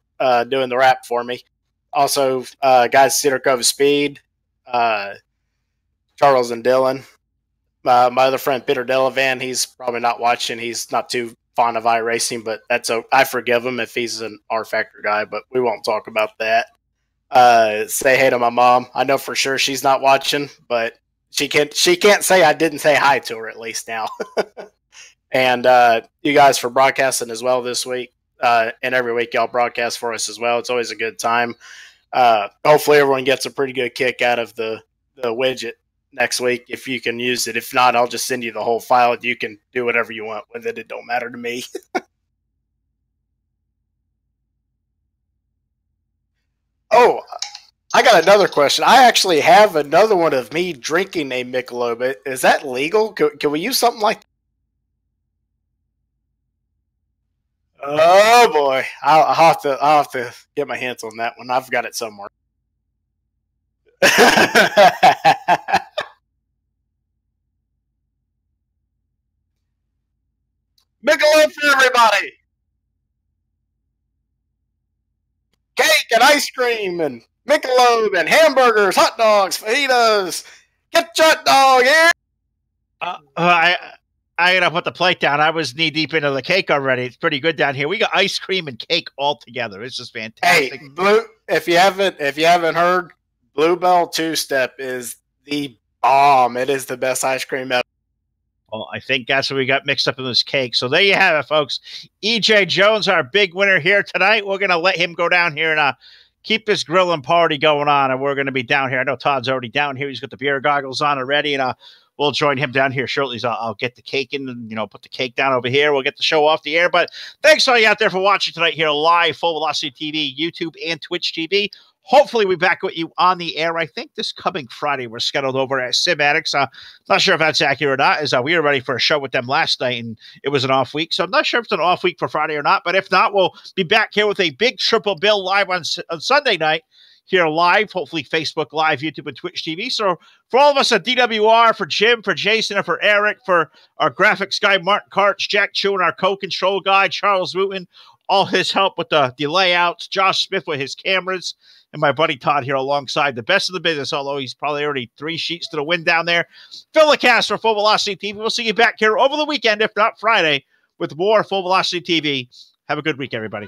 doing the wrap for me. Also, guys, Cedar Cove Speed, Charles and Dylan. My other friend, Peter Delavan, he's probably not watching. He's not too fond of iRacing, but I forgive him if he's an R-Factor guy, but we won't talk about that. Say hey to my mom. I know for sure she's not watching, but she can't say I didn't say hi to her at least now. And you guys for broadcasting as well this week. and every week y'all broadcast for us as well. It's always a good time. Hopefully everyone gets a pretty good kick out of the widget next week if you can use it. If not, I'll just send you the whole file. You can do whatever you want with it. It don't matter to me. Oh, I got another question. I actually have another one of me drinking a Michelob. Is that legal? Can we use something like that? Oh boy, I'll have to get my hands on that one. I've got it somewhere. Michelob for everybody. Cake and ice cream and Michelob and hamburgers, hot dogs, fajitas. Get your hot dog here. I gotta put the plate down. I was knee deep into the cake already. It's pretty good down here. We got ice cream and cake all together. It's just fantastic. Hey, if you haven't heard, Bluebell Two Step is the bomb. It is the best ice cream ever. Well, I think that's what we got mixed up in this cake. So there you have it, folks. EJ Jones, our big winner here tonight. We're gonna let him go down here and keep this grilling party going on, and we're gonna be down here. I know Todd's already down here. He's got the beer goggles on already, and we'll join him down here shortly. So I'll get the cake in and, put the cake down over here. We'll get the show off the air. But thanks all you out there for watching tonight here live, Full Velocity TV, YouTube, and Twitch TV. Hopefully we're back with you on the air. I think this coming Friday we're scheduled over at Simatics. Not sure if that's accurate or not, as we were ready for a show with them last night, and it was an off week. So I'm not sure if it's an off week for Friday or not. But if not, we'll be back here with a big triple bill live on Sunday night. Here live, hopefully Facebook Live, YouTube, and Twitch TV. So for all of us at DWR, for Jim, for Jason, and for Eric, for our graphics guy, Martin Karch, Jack Chu, and our co-control guy, Charles Wooten, all his help with the layouts, Josh Smith with his cameras, and my buddy Todd here alongside, the best of the business, although he's probably already 3 sheets to the wind down there. Phil the cast for Full Velocity TV. We'll see you back here over the weekend, if not Friday, with more Full Velocity TV. Have a good week, everybody.